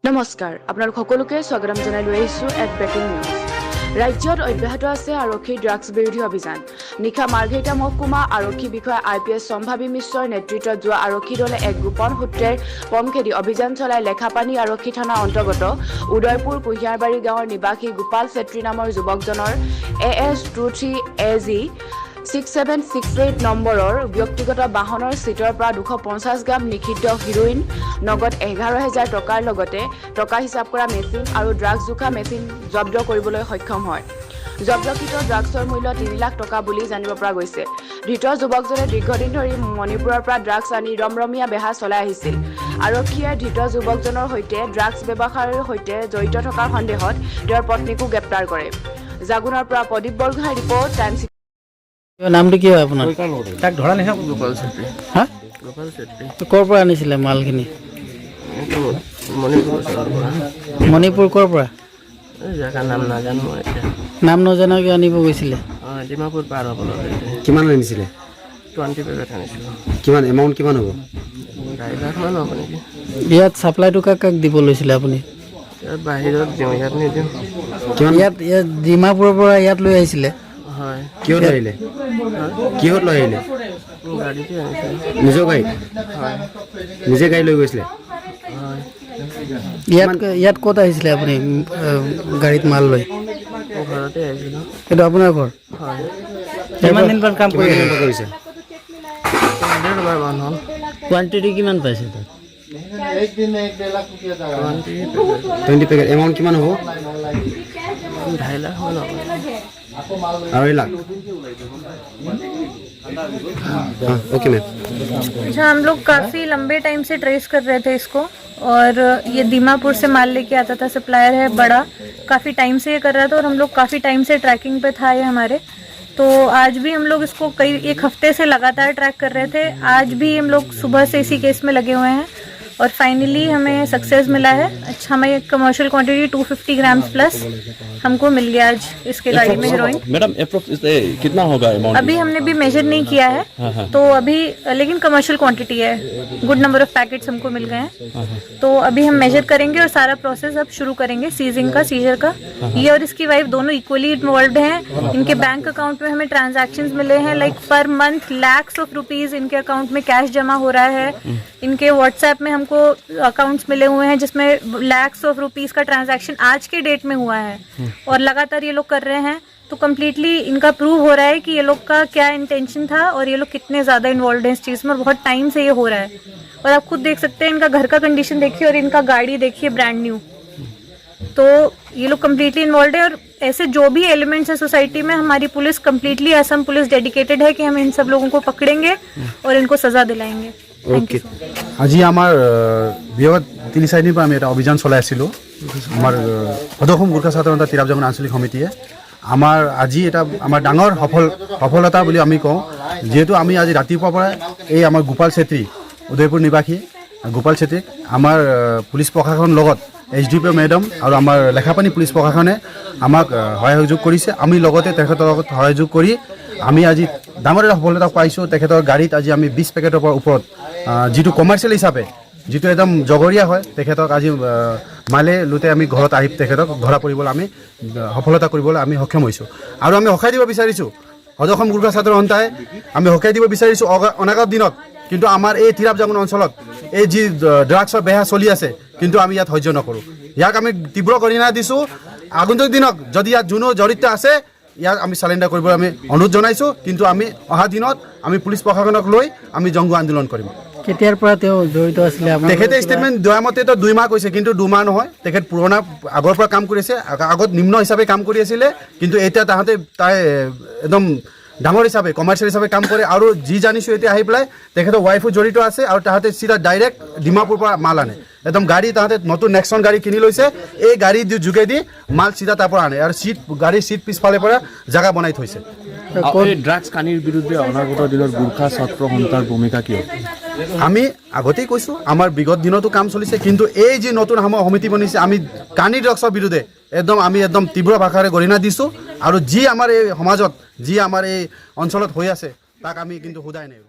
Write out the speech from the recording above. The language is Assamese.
নমস্কাৰ আপোনালোক সকলোকে স্বাগতম জনাই লৈ আহিছোঁ এক ব্ৰেকিং নিউজ। ৰাজ্যত অব্যাহত আছে আৰক্ষীৰ ড্ৰাগছ বিৰোধী অভিযান। নিশা মাৰ্ঘেৰিটা মহকুমা আৰক্ষী বিষয়া IPS সম্ভাৱী মিশ্ৰৰ নেতৃত্বত যোৱা আৰক্ষী দলে এক গোপন সূত্ৰেৰ পম খেদি অভিযান চলাই লেখাপানী আৰক্ষী থানাৰ অন্তৰ্গত উদয়পুৰ কুহিয়াৰবাৰী গাঁৱৰ নিবাসী গোপাল চেত্ৰী নামৰ যুৱকজনৰ AS23AG 6768 নম্বৰৰ ব্যক্তিগত বাহনৰ চিটৰ পৰা 250 গ্ৰাম নিষিদ্ধ হিৰোইন, নগদ 11,000 টকাৰ লগতে টকা হিচাপ কৰা মেচিন আৰু ড্ৰাগছ জোখা মেচিন জব্দ কৰিবলৈ সক্ষম হয়। জব্দকৃত ড্ৰাগছৰ মূল্য 3 লাখ টকা বুলি জানিব পৰা গৈছে। ধৃত যুৱকজনে দীৰ্ঘদিন ধৰি মণিপুৰৰ পৰা ড্ৰাগছ আনি ৰমৰমীয়া বেহা চলাই আহিছিল। আৰক্ষীয়ে ধৃত যুৱকজনৰ সৈতে ড্ৰাগছ ব্যৱসায়ৰ সৈতে জড়িত থকাৰ সন্দেহত তেওঁৰ পত্নীকো গ্ৰেপ্তাৰ কৰে। জাগুনৰ পৰা প্ৰদীপ বৰগোহাঁই ৰিপৰ্ট টাইমছ। নামটো কি হয় আপোনাৰ? তাক ধৰা নিশা গোপাল চেত্ৰী। হা? গোপাল চেত্ৰী। ক'ৰ পৰা আনিছিলে মালখিনি? মণিপুৰ ক'ৰ পৰা? জেগাৰ নাম নাজানো এতিয়া। নাম নজনাকৈ আনিব গৈছিলে? ডিমাপুৰ পাৰ হ'ব লাগে। কিমান আনিছিলে? 20 পেকেট আনিছিলোঁ। কিমান এমাউণ্ট কিমান হ'ব? 2.5 লাখ মান হ'ব নেকি। ইয়াত ছাপ্লাইটো কাক কাক দিব লৈছিলে আপুনি? ইয়াত বাহিৰত দিওঁ, ইয়াত নিদিওঁ। কিমান? ইয়াত ডিমাপুৰৰ পৰা ইয়াত লৈ আহিছিলে? হয়। কিহত লৈ আহিলে? কিহত লৈ আহিলে? গাড়ীতে আনিছিলোঁ। নিজৰ গাড়ীত? হয়। নিজে গাড়ী লৈ গৈছিলে? হয়। ইয়াত ক'ত আহিছিলে আপুনি গাড়ীত মাল লৈ? মোৰ ঘৰতে আহিছিলোঁ। সেইটো আপোনাৰ ঘৰ? হয়। কিমান দিন কাম কৰি কৰিছে? 1.5 মান হ'ল। কোৱান্টিটি কিমান পাইছে তাত? 20 পেকেট। এমাউণ্ট কিমান হ'ব? 2.5 লাখ মান হ'ব। 2.5 লাখ। Okay ma'am. अच्छा, हम लोग काफ़ी लंबे टाइम से ट्रेस कर रहे थे इसको, और ये दीमापुर से माल लेके आता था। सप्लायर है बड़ा, काफ़ी टाइम से ये कर रहा था और हम लोग काफ़ी टाइम से ट्रैकिंग पे था ये हमारे। तो आज भी हम लोग इसको एक हफ्ते से लगातार ट्रैक कर रहे थे। आज भी हम लोग सुबह से इसी केस में लगे हुए हैं और फाइनली हमें सक्सेस मिला है। अच्छा, हमें कमर्शियल क्वांटिटी 250 ग्राम्स प्लस हमको मिल गया आज इसके गाड़ी में हीरोइन। मैडम कितना होगा अमाउंट? अभी हमने भी मेजर नहीं किया है। तो अभी लेकिन कमर्शियल क्वांटिटी है, गुड नंबर ऑफ पैकेट्स हमको मिल गए हैं। तो अभी हम मेजर करेंगे और सारा प्रोसेस अब शुरू करेंगे सीजिंग का, सीजर का। ये और इसकी वाइफ दोनों इक्वली इन्वॉल्व हैं। इनके बैंक अकाउंट में हमें ट्रांजैक्शंस मिले हैं, like per month lakhs of rupees इनके अकाउंट में कैश जमा हो रहा है। इनके व्हाट्सएप में हमको अकाउंट्स मिले हुए हैं जिसमें लैक्स ऑफ रुपीस का ट्रांजैक्शन आज के डेट में हुआ है और लगातार ये लोग कर रहे हैं। तो कम्प्लीटली इनका प्रूव हो रहा है कि ये लोग का क्या इंटेंशन था और ये लोग कितने ज़्यादा इन्वॉल्व हैं इस चीज़ में, और बहुत टाइम से ये हो रहा है। और आप खुद देख सकते हैं, इनका घर का कंडीशन देखिए और इनका गाड़ी देखिए ब्रांड न्यू। तो ये लोग कम्प्लीटली इन्वॉल्व है और ऐसे जो भी एलिमेंट्स हैं सोसाइटी में, हमारी police completely, Assam police dedicated है कि हम इन सब लोगों को पकड़ेंगे और इनको सजा दिलाएंगे। ओके। আজি আমাৰ বিগত 3-4 দিনৰ পৰা আমি এটা অভিযান চলাই আছিলোঁ। আমাৰ সদৌ গোৰ্খা ছাত্ৰ জনতা তিৰাপ জামুন আঞ্চলিক সমিতিয়ে আমাৰ আজি এটা আমাৰ ডাঙৰ সফলতা বুলি আমি কওঁ, যিহেতু আমি আজি ৰাতিপুৱাৰ পৰা এই আমাৰ গোপাল চেত্ৰী, উদয়পুৰ নিবাসী গোপাল চেত্ৰীক আমাৰ পুলিচ প্ৰশাসনৰ লগত SDPO মেডাম আৰু আমাৰ লেখাপানী পুলিচ প্ৰশাসনে আমাক সহযোগ কৰিছে। আমি লগতে তেখেতৰ লগত সহযোগ কৰি আমি আজি ডাঙৰ এটা সফলতা পাইছোঁ। তেখেতৰ গাড়ীত আজি আমি 20 পেকেটৰ পৰা ওপৰত, যিটো কমাৰ্চিয়েল হিচাপে যিটো একদম জগৰীয়া হয়, তেখেতক আজি মালে লোতে আমি ঘৰত আহি তেখেতক ধৰা পৰিবলৈ আমি সফলতা কৰিবলৈ আমি সক্ষম হৈছোঁ। আৰু আমি সহায় দিব বিচাৰিছোঁ সদৌ অসম গোৰ্খা ছাত্ৰ সন্থাই, আমি সহায় দিব বিচাৰিছোঁ অনাগত দিনত কিন্তু আমাৰ এই তিৰাপ জামুন অঞ্চলত এই যি ড্ৰাগছৰ বেহা চলি আছে, কিন্তু আমি ইয়াত সহ্য নকৰোঁ। ইয়াক আমি তীব্ৰ গৰিহণা দিছোঁ। আগন্তুক দিনত যদি ইয়াত যোনো জড়িত আছে, ইয়াক আমি চালেণ্ডাৰ কৰিবলৈ আমি অনুৰোধ জনাইছোঁ। কিন্তু আমি অহা দিনত আমি পুলিচ প্ৰশাসনক লৈ আমি জংগু আন্দোলন কৰিম। কেতিয়াৰ পৰা তেওঁ জড়িত আছিলে? তেখেতে ষ্টেটমেণ্ট দিয়া মতেতো 2 মাহ কৈছে, কিন্তু 2 মাহ নহয়। তেখেত পুৰণা আগৰ পৰা কাম কৰি আছে, আগত নিম্ন হিচাপে কাম কৰি আছিলে, কিন্তু এতিয়া তাই একদম ডাঙৰ হিচাপে কমাৰ্চিয়েল হিচাপে কাম কৰে। আৰু যি জানিছোঁ এতিয়া আহি পেলাই তেখেতৰ ৱাইফো জড়িত আছে আৰু তাহাঁতে চিধা ডাইৰেক্ট ডিমাপুৰ পৰা মাল আনে। একদম গাড়ী তাহাঁতে নতুন নেক্সন গাড়ী কিনি লৈছে, এই গাড়ী যোগেদি মাল চিধা তাৰ পৰা আনে আৰু গাড়ীৰ চিট পিছফালে পৰা জেগা বনাই থৈছে। ড্ৰাগছ কানিৰ বিৰুদ্ধে অনাগত দিনত গোৰ্খা ছাত্ৰ সন্থাৰ ভূমিকা কি? আমি আগতেই কৈছোঁ, আমাৰ বিগত দিনতো কাম চলিছে, কিন্তু এই যি নতুন সমিতি বনিছে, আমি কানি ড্ৰাগছৰ বিৰুদ্ধে আমি একদম তীব্ৰ ভাষাৰে গৰিহণা দিছোঁ। আৰু যি আমাৰ এই সমাজত, যি আমাৰ এই অঞ্চলত হৈ আছে, তাক আমি কিন্তু সোধাই নাই।